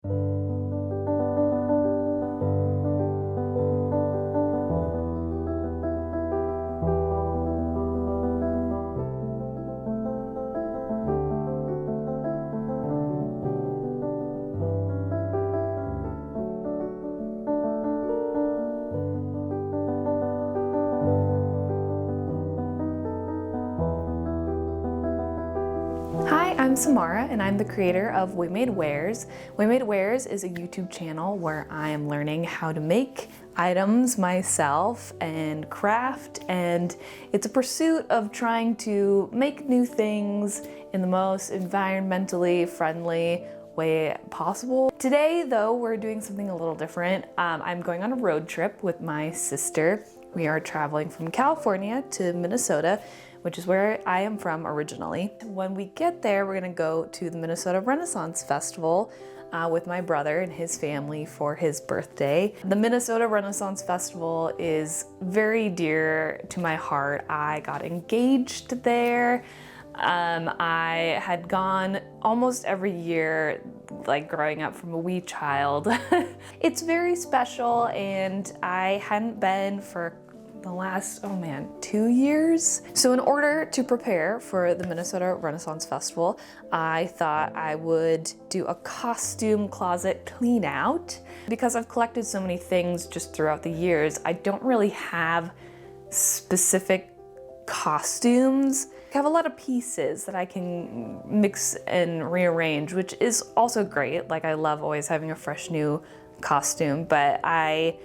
Hi, I'm Samara and I'm the creator of We Made Wares. We Made Wares is a YouTube channel where I am learning how to make items myself and craft, and it's a pursuit of trying to make new things in the most environmentally friendly way possible. Today though, we're doing something a little different. I'm going on a road trip with my sister. We are traveling from California to Minnesota, which is where I am from originally. When we get there, we're gonna go to the Minnesota Renaissance Festival with my brother and his family for his birthday. The Minnesota Renaissance Festival is very dear to my heart. I got engaged there. I had gone almost every year, like growing up from a wee child. It's very special, and I hadn't been for the last, 2 years. So in order to prepare for the Minnesota Renaissance Festival, I thought I would do a costume closet clean out. Because I've collected so many things just throughout the years, I don't really have specific costumes. I have a lot of pieces that I can mix and rearrange, which is also great. Like, I love always having a fresh new costume, but I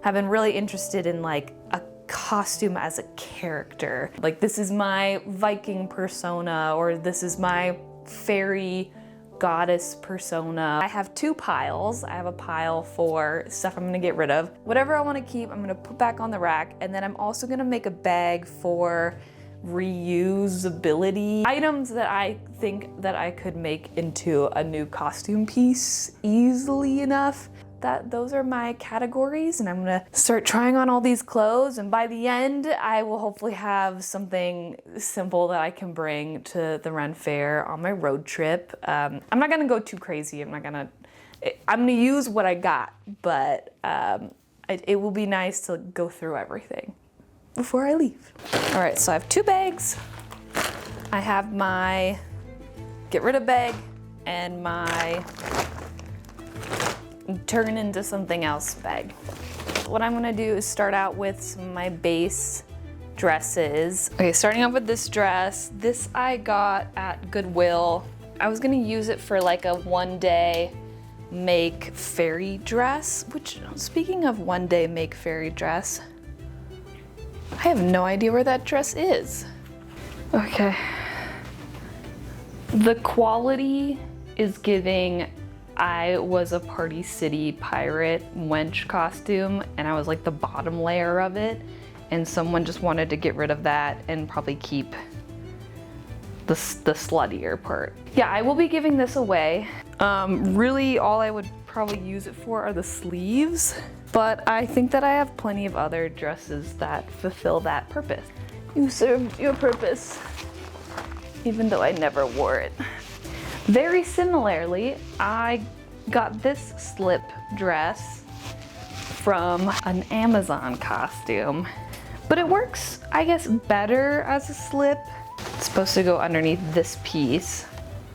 have been really interested in like a costume as a character. Like, this is my Viking persona, or this is my fairy goddess persona. I have two piles. I have a pile for stuff I'm gonna get rid of. Whatever I wanna keep, I'm gonna put back on the rack, and then I'm also gonna make a bag for reusability items that I think that I could make into a new costume piece easily enough. Those are my categories, and I'm gonna start trying on all these clothes, and by the end I will hopefully have something simple that I can bring to the Ren Fair on my road trip. I'm not gonna go too crazy. I'm gonna use what I got, but it will be nice to go through everything before I leave. All right, so I have two bags. I have my get rid of bag and my turn into something else bag. What I'm gonna do is start out with some of my base dresses. Okay, starting off with this dress. This I got at Goodwill. I was gonna use it for like a one-day make fairy dress, which, speaking of one-day make fairy dress, I have no idea where that dress is. Okay. The quality is giving I was a Party City pirate wench costume, and I was like the bottom layer of it, and someone just wanted to get rid of that and probably keep the sluttier part. Yeah, I will be giving this away. Really all I would probably use it for are the sleeves, but I think that I have plenty of other dresses that fulfill that purpose. You served your purpose, even though I never wore it. Very similarly, I got this slip dress from an Amazon costume, but it works, I guess, better as a slip. It's supposed to go underneath this piece.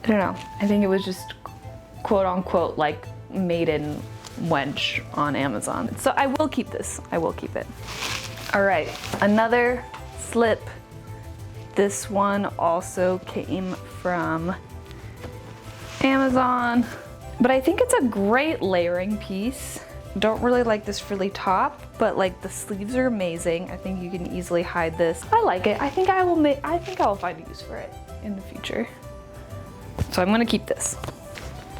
I don't know, I think it was just quote unquote like made in wench on Amazon. So I will keep this, I will keep it. All right, another slip. This one also came from Amazon, but I think it's a great layering piece. Don't really like this frilly top, but like the sleeves are amazing. I think you can easily hide this. I like it. I think I will find a use for it in the future. So I'm gonna keep this.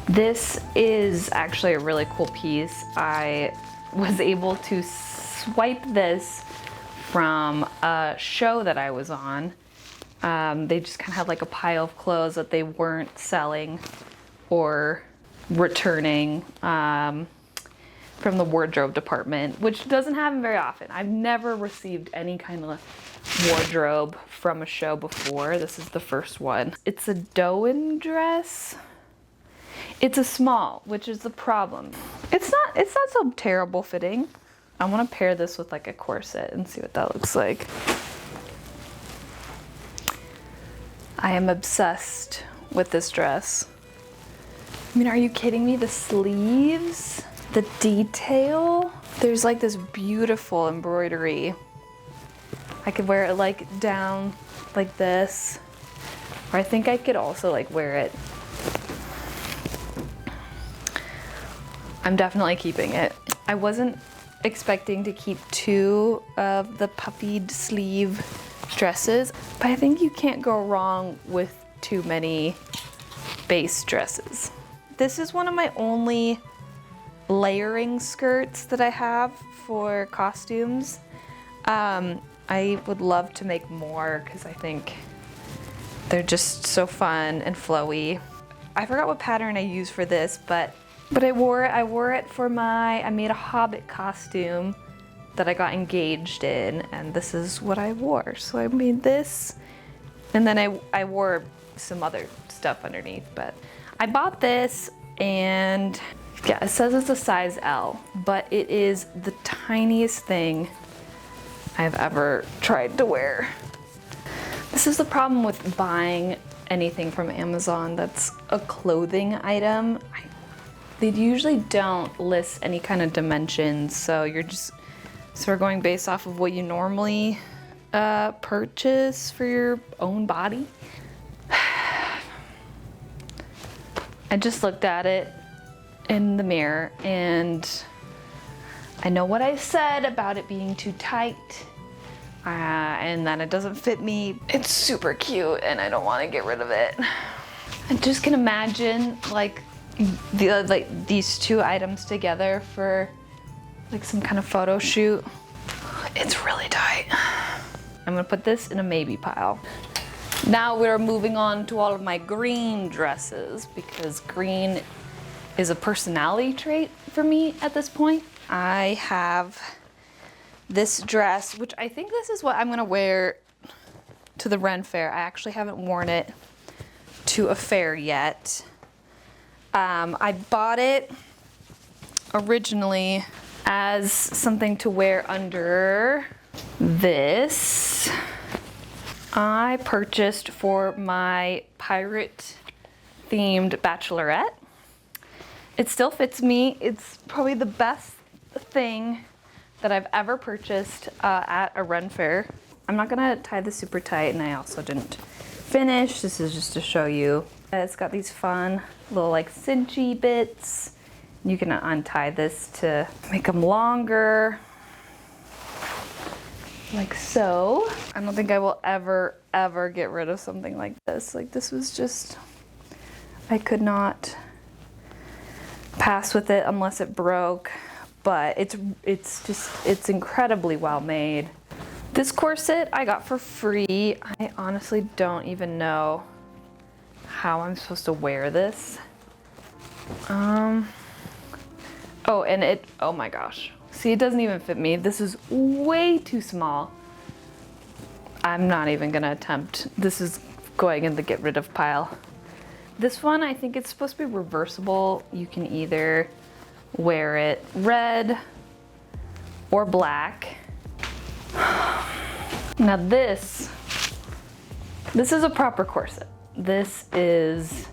This is actually a really cool piece. I was able to swipe this from a show that I was on. They just kind of had like a pile of clothes that they weren't selling or returning from the wardrobe department, which doesn't happen very often. I've never received any kind of wardrobe from a show before. This is the first one. It's a Doan dress. It's a small, which is the problem. It's not so terrible fitting. I want to pair this with like a corset and see what that looks like. I am obsessed with this dress. I mean, are you kidding me? The sleeves, the detail. There's like this beautiful embroidery. I could wear it like down like this, or I think I could also like wear it. I'm definitely keeping it. I wasn't expecting to keep 2 of the puppied sleeve dresses, but I think you can't go wrong with too many base dresses. This is one of my only layering skirts that I have for costumes. I would love to make more because I think they're just so fun and flowy. I forgot what pattern I used for this, but I wore it for I made a Hobbit costume that I got engaged in, and this is what I wore. So I made this, and then I wore some other stuff underneath, but I bought this, and yeah, it says it's a size L, but it is the tiniest thing I've ever tried to wear. This is the problem with buying anything from Amazon that's a clothing item. They usually don't list any kind of dimensions, so you're just sort of going based off of what you normally purchase for your own body. I just looked at it in the mirror, and I know what I said about it being too tight and that it doesn't fit me. It's super cute, and I don't want to get rid of it. I just can imagine like these 2 items together for like some kind of photo shoot. It's really tight. I'm gonna put this in a maybe pile. Now we're moving on to all of my green dresses, because green is a personality trait for me at this point. I have this dress, which I think this is what I'm gonna wear to the Ren Fair. I actually haven't worn it to a fair yet. I bought it originally as something to wear under this. I purchased for my pirate themed bachelorette. It still fits me. It's probably the best thing that I've ever purchased at a Ren Fair. I'm not gonna tie this super tight, and I also didn't finish. This is just to show you. It's got these fun little like cinchy bits. You can untie this to make them longer, like so. I don't think I will ever get rid of something like this. Like, this was just, I could not pass with it unless it broke, but it's incredibly well made. This corset I got for free. I honestly don't even know how I'm supposed to wear this. Oh, and oh my gosh. See, it doesn't even fit me. This is way too small. I'm not even gonna attempt. This is going in the get rid of pile. This one, I think it's supposed to be reversible. You can either wear it red or black. Now this is a proper corset. This is,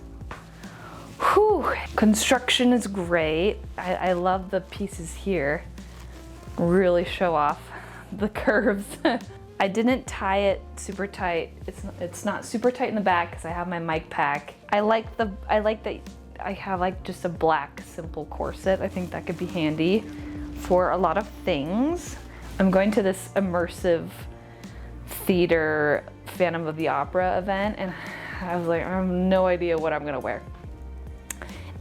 whew, construction is great. I love the pieces here. Really show off the curves. I didn't tie it super tight. It's not super tight in the back because I have my mic pack. I like that I have like just a black simple corset. I think that could be handy for a lot of things. I'm going to this immersive theater Phantom of the Opera event, and I was like, I have no idea what I'm gonna wear.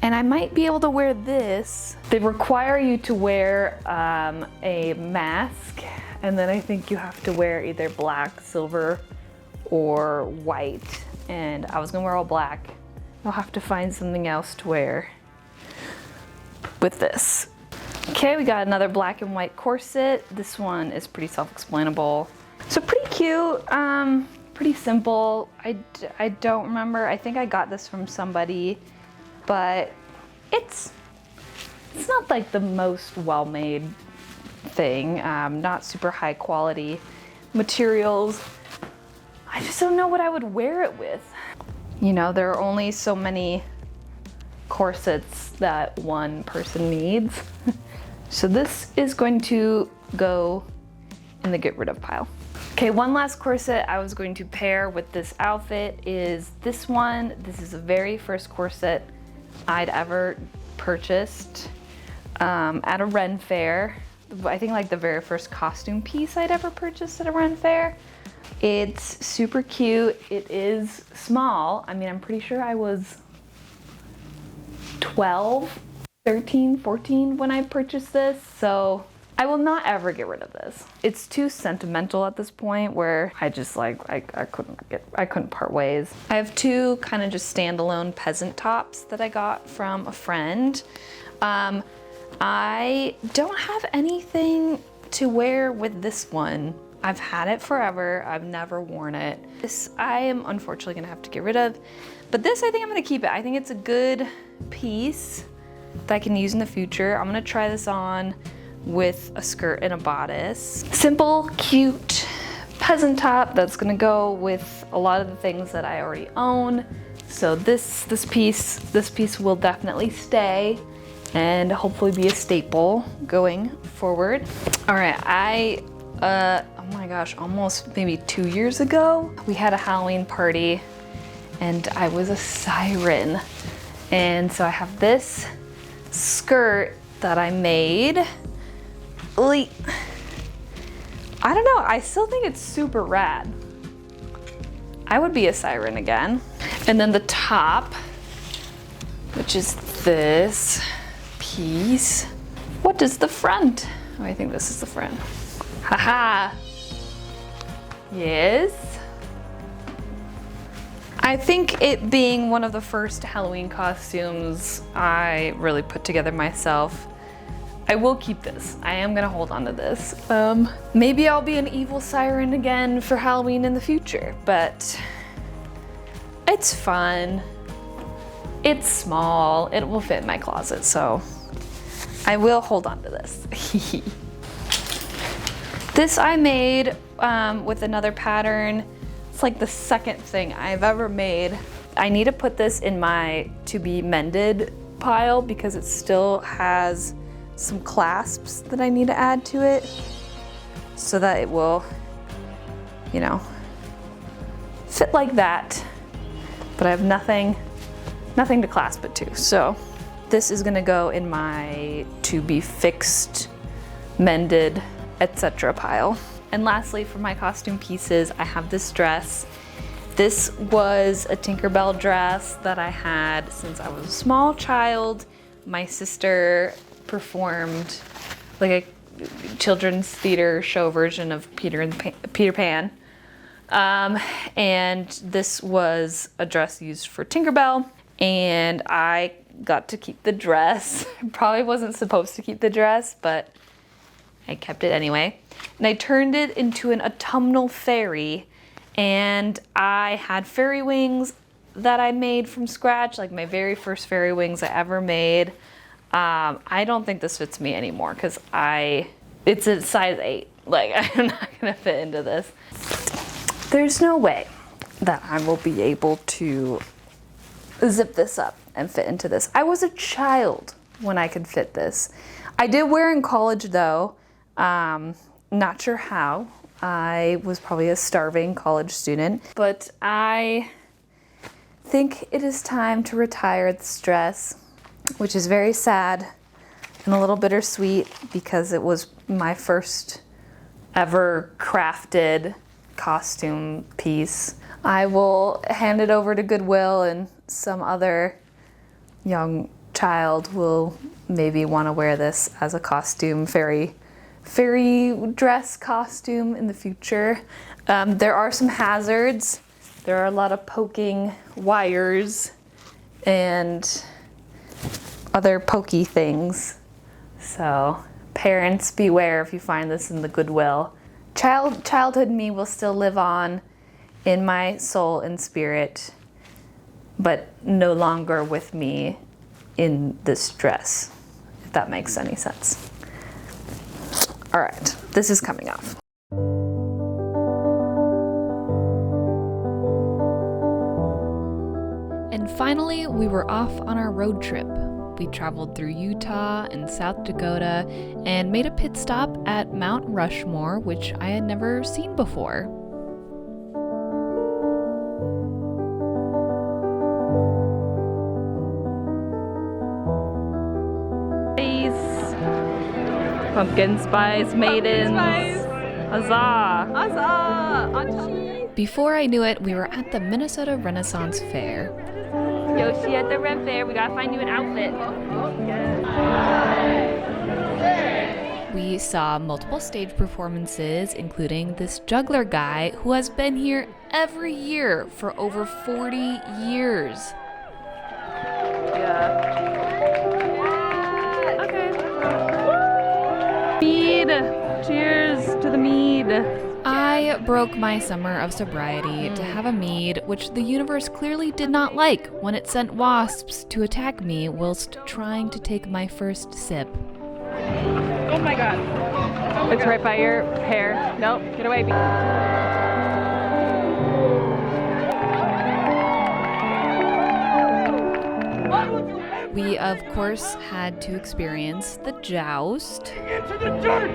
And I might be able to wear this. They require you to wear a mask, and then I think you have to wear either black, silver, or white. And I was gonna wear all black. I'll have to find something else to wear with this. Okay, we got another black and white corset. This one is pretty self-explainable. So pretty cute, pretty simple. I don't remember, I think I got this from somebody, but it's not like the most well-made thing, not super high quality materials. I just don't know what I would wear it with. You know, there are only so many corsets that one person needs. So this is going to go in the get rid of pile. Okay, one last corset I was going to pair with this outfit is this one. This is the very first corset I'd ever purchased at a Ren fair. I think like the very first costume piece I'd ever purchased at a Ren fair. It's super cute. It is small. I mean, I'm pretty sure I was 12, 13, 14 when I purchased this. So I will not ever get rid of this. It's too sentimental at this point where I just like, I couldn't part ways. I have two kind of just standalone peasant tops that I got from a friend. I don't have anything to wear with this one. I've had it forever. I've never worn it. This I am unfortunately gonna have to get rid of, but this I think I'm gonna keep it. I think it's a good piece that I can use in the future. I'm gonna try this on with a skirt and a bodice. Simple, cute peasant top that's gonna go with a lot of the things that I already own. So this piece will definitely stay and hopefully be a staple going forward. All right, oh my gosh, almost maybe 2 years ago, we had a Halloween party and I was a siren. And so I have this skirt that I made. I don't know, I still think it's super rad. I would be a siren again. And then the top, which is this piece. What is the front? Oh, I think this is the front. Haha. Yes. I think it being one of the first Halloween costumes I really put together myself, I will keep this. I am gonna hold on to this. Maybe I'll be an evil siren again for Halloween in the future, but it's fun. It's small, it will fit in my closet, so I will hold on to this. This I made with another pattern. It's like the second thing I've ever made. I need to put this in my to be mended pile because it still has some clasps that I need to add to it so that it will, you know, fit like that. But I have nothing to clasp it to. So this is gonna go in my to be fixed, mended, etc. pile. And lastly, for my costume pieces, I have this dress. This was a Tinkerbell dress that I had since I was a small child. My sister performed like a children's theater show version of Peter Pan. And this was a dress used for Tinkerbell, and I got to keep the dress. Probably wasn't supposed to keep the dress, but I kept it anyway. And I turned it into an autumnal fairy, and I had fairy wings that I made from scratch, like my very first fairy wings I ever made. I don't think this fits me anymore because it's a size 8. Like, I'm not gonna fit into this. There's no way that I will be able to zip this up and fit into this. I was a child when I could fit this. I did wear in college though. Not sure how. I was probably a starving college student, but I think it is time to retire this dress, which is very sad and a little bittersweet because it was my first ever crafted costume piece. I will hand it over to Goodwill, and some other young child will maybe want to wear this as a costume, fairy dress costume in the future. There are some hazards. There are a lot of poking wires and other pokey things. So parents beware if you find this in the Goodwill. Childhood me will still live on in my soul and spirit, but no longer with me in this dress, if that makes any sense. All right, this is coming off. And finally, we were off on our road trip. We traveled through Utah and South Dakota and made a pit stop at Mount Rushmore, which I had never seen before. Pumpkin spice maidens. Huzzah! Huzzah! Before I knew it, we were at the Minnesota Renaissance Fair. Yoshi at the Ren Fair, we gotta find you an outfit. We saw multiple stage performances, including this juggler guy who has been here every year for over 40 years. Yeah. Mead! Cheers to the mead! I broke my summer of sobriety to have a mead, which the universe clearly did not like when it sent wasps to attack me whilst trying to take my first sip. Oh my god. Oh my it's god. right by your hair. Nope, get away. We, of course, had to experience the joust. Into the dirt!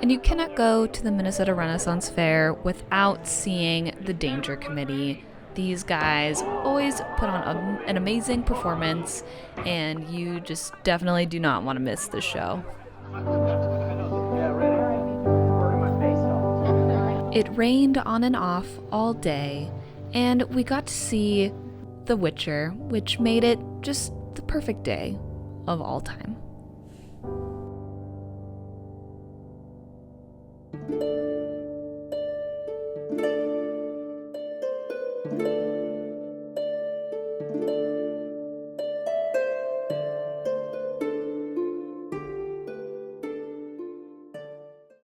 And you cannot go to the Minnesota Renaissance Fair without seeing the Danger Committee. These guys always put on an amazing performance, and you just definitely do not want to miss the show. It rained on and off all day, and we got to see The Witcher, which made it just the perfect day of all time.